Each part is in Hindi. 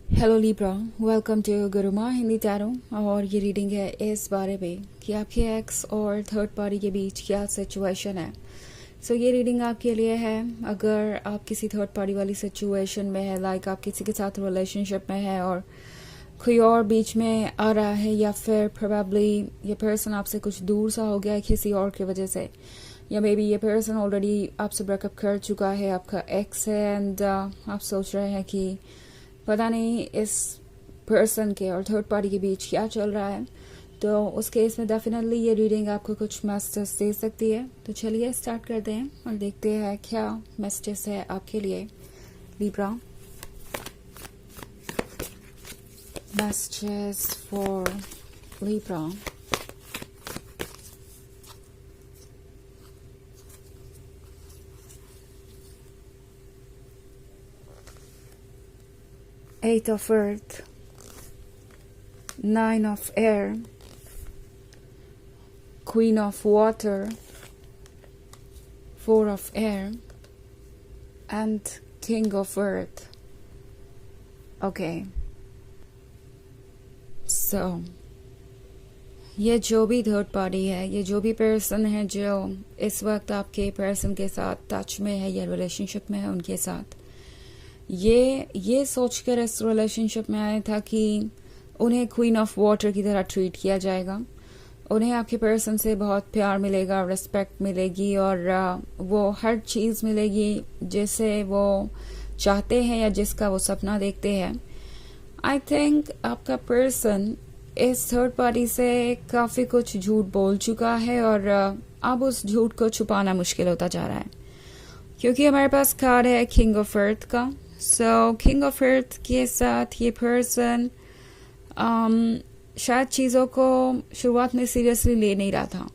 Hello Libra, welcome to Gurumaa Hindi tarot. और ये रीडिंग है इस बारे में कि आपके एक्स और थर्ड पार्टी के बीच क्या सिचुएशन है। ये रीडिंग आपके लिए है अगर आप किसी थर्ड पार्टी वाली सिचुएशन में है, लाइक आप किसी के साथ रिलेशनशिप में है और कोई और बीच में आ रहा है, या फिर प्रोबेबली ये पर्सन आपसे कुछ दूर सा हो गया है किसी और की वजह से, या मे बी ये पर्सन ऑलरेडी आपसे ब्रेकअप कर चुका है, आपका एक्स है, एंड आप सोच रहे हैं कि पता नहीं इस पर्सन के और थर्ड पार्टी के बीच क्या चल रहा है। तो उस केस में डेफिनेटली ये रीडिंग आपको कुछ मैसेजेस दे सकती है। तो चलिए स्टार्ट करते हैं और देखते हैं क्या मैसेजेस है आपके लिए Libra. Messages for Libra. Eight of Earth, Nine of Air, Queen of Water, Four of Air, and King of Earth. Okay. So, ये जो भी थर्ड पार्टी है, ये जो भी पर्सन है जो इस वक्त आपके पर्सन के साथ टच में है या रिलेशनशिप में है उनके साथ, ये सोचकर इस रिलेशनशिप में आया था कि उन्हें क्वीन ऑफ वाटर की तरह ट्रीट किया जाएगा, उन्हें आपके पर्सन से बहुत प्यार मिलेगा, रिस्पेक्ट मिलेगी और वो हर चीज़ मिलेगी जिसे वो चाहते हैं या जिसका वो सपना देखते हैं। आई थिंक आपका पर्सन इस थर्ड पार्टी से काफ़ी कुछ झूठ बोल चुका है और अब उस झूठ को छुपाना मुश्किल होता जा रहा है, क्योंकि हमारे पास कार्ड है किंग ऑफ अर्थ का। किंग ऑफ अर्थ के साथ ये पर्सन शायद चीज़ों को शुरुआत में सीरियसली ले नहीं रहा था।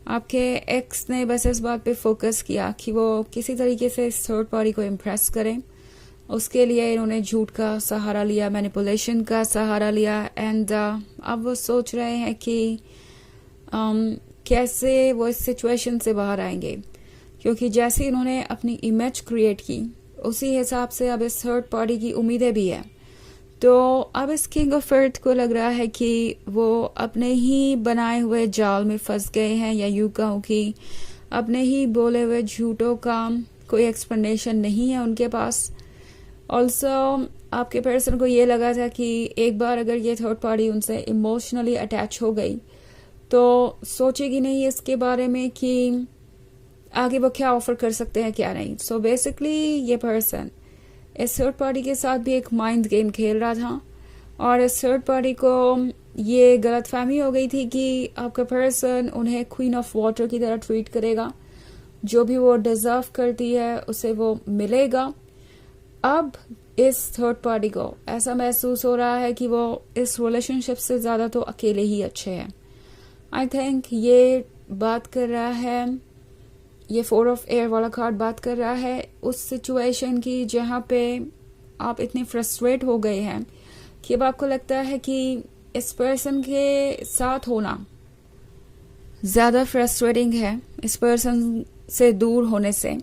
आपके एक्स ने बस इस बात पे फोकस किया कि वो किसी तरीके से इस थर्ड पार्टी को इम्प्रेस करें। उसके लिए इन्होंने झूठ का सहारा लिया, मैनिपुलेशन का सहारा लिया, एंड अब वो सोच रहे हैं कि कैसे वो इस सिचुएशन से बाहर आएंगे, क्योंकि जैसे इन्होंने अपनी इमेज क्रिएट की उसी हिसाब से अब इस थर्ड पार्टी की उम्मीदें भी है। तो अब इस किंग ऑफ अर्थ को लग रहा है कि वो अपने ही बनाए हुए जाल में फंस गए हैं, या यूं कहूं कि अपने ही बोले हुए झूठों का कोई एक्सप्लेनेशन नहीं है उनके पास। ऑल्सो आपके पर्सन को ये लगा था कि एक बार अगर ये थर्ड पार्टी उनसे इमोशनली अटैच हो गई तो सोचेगी नहीं इसके बारे में कि आगे वो क्या ऑफर कर सकते हैं क्या नहीं। बेसिकली ये पर्सन इस थर्ड पार्टी के साथ भी एक माइंड गेम खेल रहा था और इस थर्ड पार्टी को ये गलतफहमी हो गई थी कि आपका पर्सन उन्हें क्वीन ऑफ वाटर की तरह ट्रीट करेगा, जो भी वो डिजर्व करती है उसे वो मिलेगा। अब इस थर्ड पार्टी को ऐसा महसूस हो रहा है कि वो इस रिलेशनशिप से ज़्यादा तो अकेले ही अच्छे हैं। आई थिंक ये बात कर रहा है, ये फोर ऑफ एयर वाला कार्ड बात कर रहा है उस सिचुएशन की जहाँ पे आप इतने फ्रस्ट्रेट हो गए हैं कि अब आपको लगता है कि इस पर्सन के साथ होना ज़्यादा फ्रस्ट्रेटिंग है इस पर्सन से दूर होने से।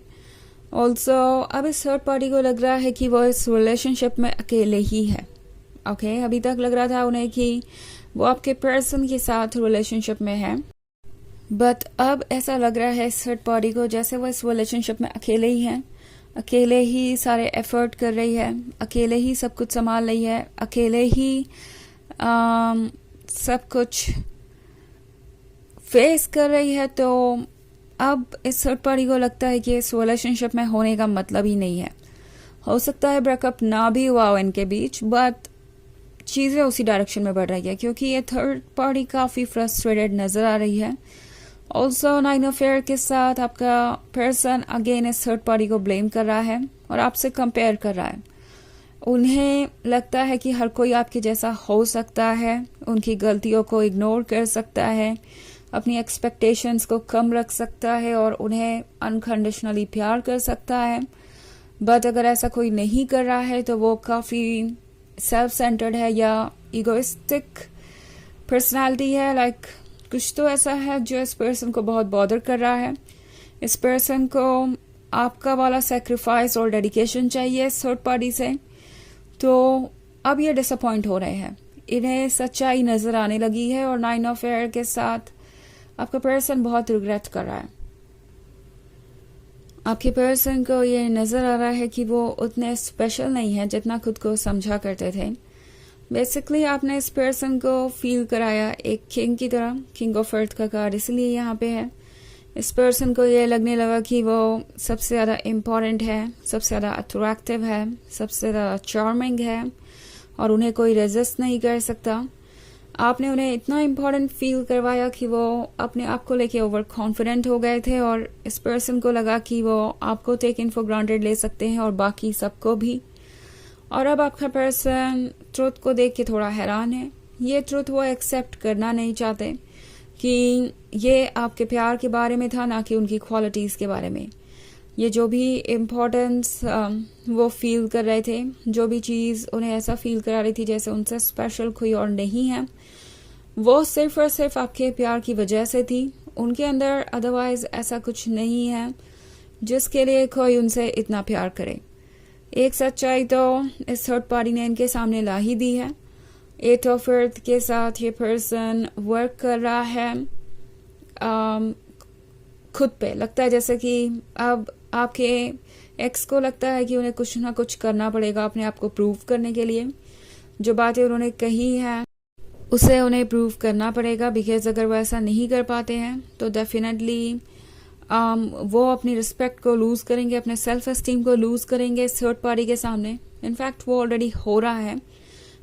ऑल्सो अब इस थर्ड पार्टी को लग रहा है कि वो इस रिलेशनशिप में अकेले ही है। ओके, अभी तक लग रहा था उन्हें कि वो आपके पर्सन के साथ रिलेशनशिप में है, बट अब ऐसा लग रहा है इस थर्ड पार्टी को जैसे वो इस रिलेशनशिप में अकेले ही हैं, अकेले ही सारे एफर्ट कर रही है, अकेले ही सब कुछ संभाल रही है, अकेले ही सब कुछ फेस कर रही है। तो अब इस थर्ड पार्टी को लगता है कि इस रिलेशनशिप में होने का मतलब ही नहीं है। हो सकता है ब्रेकअप ना भी हुआ हो इनके बीच, बट चीज़ें उसी डायरेक्शन में बढ़ रही है क्योंकि ये थर्ड पार्टी काफ़ी फ्रस्ट्रेटेड नज़र आ रही है। ऑल्सो नाइन ऑफ एयर के साथ आपका पर्सन अगेन इस थर्ड पार्टी को ब्लेम कर रहा है और आपसे कंपेयर कर रहा है। उन्हें लगता है कि हर कोई आपके जैसा हो सकता है, उनकी गलतियों को इग्नोर कर सकता है, अपनी एक्सपेक्टेशंस को कम रख सकता है और उन्हें अनकंडीशनली प्यार कर सकता है। बट अगर ऐसा कोई नहीं कर रहा है तो वो काफ़ी सेल्फ सेंटर्ड है या इगोइस्टिक पर्सनालिटी है। लाइक कुछ तो ऐसा है जो इस पर्सन को बहुत बॉदर कर रहा है। इस पर्सन को आपका वाला सेक्रीफाइस और डेडिकेशन चाहिए इस थर्ड पार्टी से। तो अब ये डिसअपॉइंट हो रहे हैं, इन्हें सच्चाई नजर आने लगी है और 9 ऑफ एयर के साथ आपका पर्सन बहुत रिग्रेट कर रहा है। आपके पर्सन को ये नजर आ रहा है कि वो उतने स्पेशल नहीं है जितना खुद को समझा करते थे। बेसिकली आपने इस पर्सन को फील कराया एक किंग की तरह। किंग ऑफ अर्थ का कार्ड इसलिए यहाँ पे है। इस पर्सन को ये लगने लगा कि वो सबसे ज़्यादा इम्पोर्टेंट है, सबसे ज़्यादा अट्रैक्टिव है, सबसे ज़्यादा चार्मिंग है और उन्हें कोई रेजिस्ट नहीं कर सकता। आपने उन्हें इतना इम्पोर्टेंट फील करवाया कि वो अपने आप को लेके ओवर कॉन्फिडेंट हो गए थे और इस पर्सन को लगा कि वो आपको टेक इन फॉर ग्रांटेड ले सकते हैं और बाकी सबको भी। और अब आपका पर्सन ट्रुथ को देख के थोड़ा हैरान है। ये ट्रुथ वो एक्सेप्ट करना नहीं चाहते कि ये आपके प्यार के बारे में था, ना कि उनकी क्वालिटीज़ के बारे में। ये जो भी इम्पोर्टेंस वो फील कर रहे थे, जो भी चीज़ उन्हें ऐसा फील करा रही थी जैसे उनसे स्पेशल कोई और नहीं है, वो सिर्फ और सिर्फ आपके प्यार की वजह से थी। उनके अंदर अदरवाइज ऐसा कुछ नहीं है जिसके लिए कोई उनसे इतना प्यार करे। एक सच्चाई तो इस थर्ड पार्टी ने इनके सामने ला ही दी है। 8 ऑफ अर्थ के साथ ये पर्सन वर्क कर रहा है खुद पे। लगता है जैसे कि अब आपके एक्स को लगता है कि उन्हें कुछ ना कुछ करना पड़ेगा अपने आप को प्रूव करने के लिए। जो बातें उन्होंने कही है उसे उन्हें प्रूव करना पड़ेगा, बिकॉज अगर वो ऐसा नहीं कर पाते हैं तो डेफिनेटली वो अपनी रिस्पेक्ट को लूज करेंगे, अपने सेल्फ एस्टीम को लूज करेंगे थर्ड पार्टी के सामने। इनफैक्ट वो ऑलरेडी हो रहा है,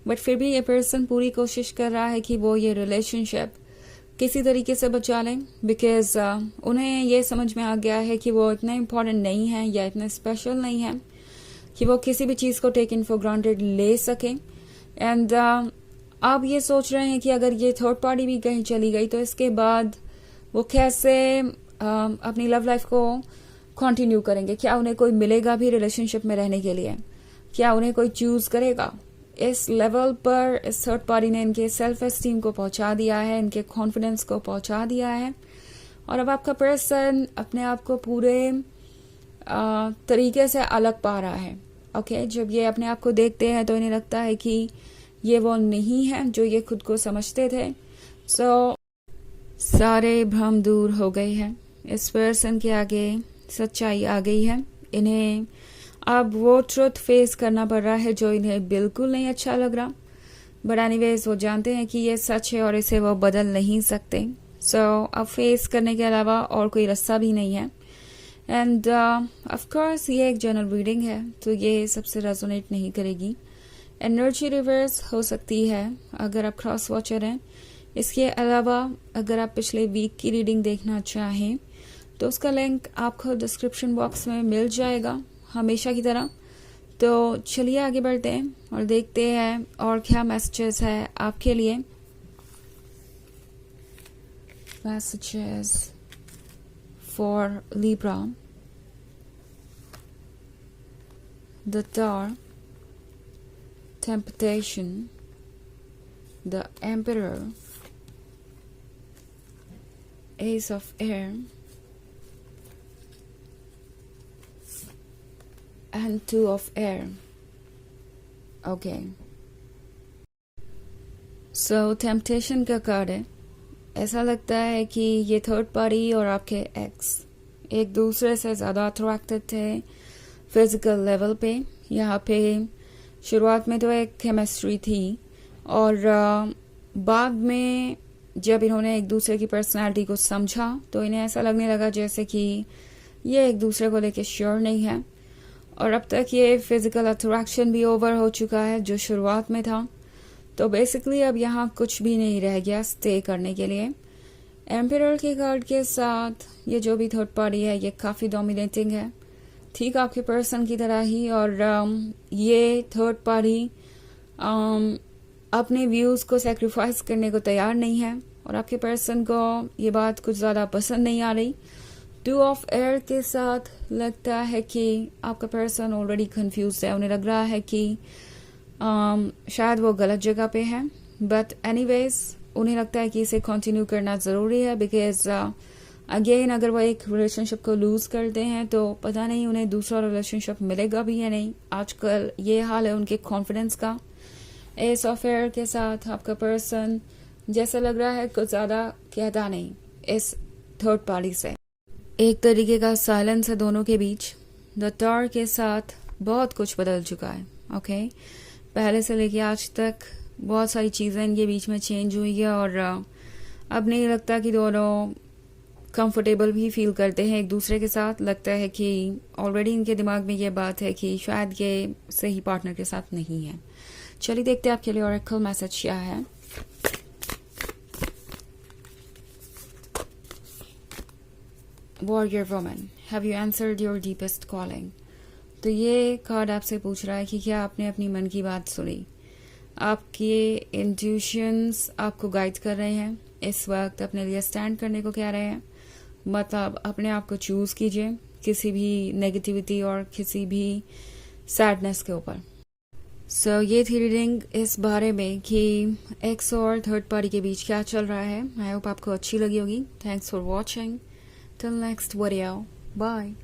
बट फिर भी ये पर्सन पूरी कोशिश कर रहा है कि वो ये रिलेशनशिप किसी तरीके से बचा लें, बिकॉज उन्हें ये समझ में आ गया है कि वो इतने इम्पोर्टेंट नहीं है या इतने स्पेशल नहीं है कि वो किसी भी चीज़ को टेक इन फॉर ग्रांटेड ले सके। एंड अब ये सोच रहे हैं कि अगर ये थर्ड पार्टी भी कहीं चली गई तो इसके बाद वो कैसे अपनी लव लाइफ को कंटिन्यू करेंगे। क्या उन्हें कोई मिलेगा भी रिलेशनशिप में रहने के लिए? क्या उन्हें कोई चूज करेगा? इस लेवल पर इस थर्ड पार्टी ने इनके सेल्फ एस्टीम को पहुंचा दिया है, इनके कॉन्फिडेंस को पहुंचा दिया है। और अब आपका पर्सन अपने आप को पूरे तरीके से अलग पा रहा है। ओके, जब ये अपने आप को देखते हैं तो इन्हें लगता है कि ये वो नहीं है जो ये खुद को समझते थे। सो सारे भ्रम दूर हो गए हैं। इस पर्सन के आगे सच्चाई आ गई है। इन्हें अब वो ट्रुथ फेस करना पड़ रहा है जो इन्हें बिल्कुल नहीं अच्छा लग रहा, बट एनीवेज वो जानते हैं कि ये सच है और इसे वो बदल नहीं सकते। सो अब फेस करने के अलावा और कोई रास्ता भी नहीं है। एंड ऑफ कोर्स ये एक जनरल रीडिंग है तो ये सबसे रेजोनेट नहीं करेगी। एनर्जी रिवर्स हो सकती है अगर आप क्रॉस वॉचर हैं। इसके अलावा अगर आप पिछले वीक की रीडिंग देखना चाहें तो उसका लिंक आपको डिस्क्रिप्शन बॉक्स में मिल जाएगा हमेशा की तरह। तो चलिए आगे बढ़ते हैं और देखते हैं और क्या मैसेजेस है आपके लिए। Messages for Libra, the tower, temptation, the emperor, S of air and 2 of air. Okay. So temptation का कार्ड है। ऐसा लगता है कि ये थर्ड पार्टी और आपके एक्स एक दूसरे से ज़्यादा अट्रैक्टेड थे फिजिकल लेवल पे। यहाँ पे शुरुआत में तो एक केमिस्ट्री थी और बाद में जब इन्होंने एक दूसरे की पर्सनालिटी को समझा तो इन्हें ऐसा लगने लगा जैसे कि ये एक दूसरे को लेके श्योर नहीं है। और अब तक ये फिजिकल अट्रैक्शन भी ओवर हो चुका है जो शुरुआत में था। तो बेसिकली अब यहाँ कुछ भी नहीं रह गया स्टे करने के लिए। एम्परर के कार्ड के साथ ये जो भी थर्ड पार्टी है ये काफ़ी डोमिनेटिंग है, ठीक आपके पर्सन की तरह ही। और ये थर्ड पार्टी अपने व्यूज़ को सेक्रीफाइस करने को तैयार नहीं है और आपके पर्सन को ये बात कुछ ज़्यादा पसंद नहीं आ रही। 2 ऑफ एयर के साथ लगता है कि आपका पर्सन ऑलरेडी कंफ्यूज है। उन्हें लग रहा है कि शायद वो गलत जगह पे है, बट एनीवेज उन्हें लगता है कि इसे कंटिन्यू करना ज़रूरी है, बिकॉज अगेन अगर वो एक रिलेशनशिप को लूज़ करते हैं तो पता नहीं उन्हें दूसरा रिलेशनशिप मिलेगा भी या नहीं। आजकल ये हाल है उनके कॉन्फिडेंस का। एस ऑफ एयर के साथ आपका पर्सन जैसा लग रहा है कुछ ज़्यादा कहता नहीं इस थर्ड पार्टी से, एक तरीके का साइलेंस है दोनों के बीच। द टावर के साथ बहुत कुछ बदल चुका है। ओके, पहले से लेके आज तक बहुत सारी चीज़ें इनके बीच में चेंज हुई है और अब नहीं लगता कि दोनों कंफर्टेबल भी फील करते हैं एक दूसरे के साथ। लगता है कि ऑलरेडी इनके दिमाग में ये बात है कि शायद ये सही पार्टनर के साथ नहीं है। चलिए देखते हैं आपके लिए ऑरेकल मैसेज क्या है। Warrior woman, have you answered your deepest calling. तो ये कार्ड आपसे पूछ रहा है कि क्या आपने अपनी मन की बात सुनी। आपके इंट्यूशंस आपको गाइड कर रहे हैं, इस वक्त अपने लिए स्टैंड करने को कह रहे हैं। मतलब अपने आप को चूज कीजिए किसी भी नेगेटिविटी और किसी भी सैडनेस के ऊपर। सो ये थी रीडिंग इस बारे में कि एक्स और थर्ड पार्टी के बीच क्या चल रहा है। आई होप आपको अच्छी लगी होगी। Thanks for watching. Till next video, bye.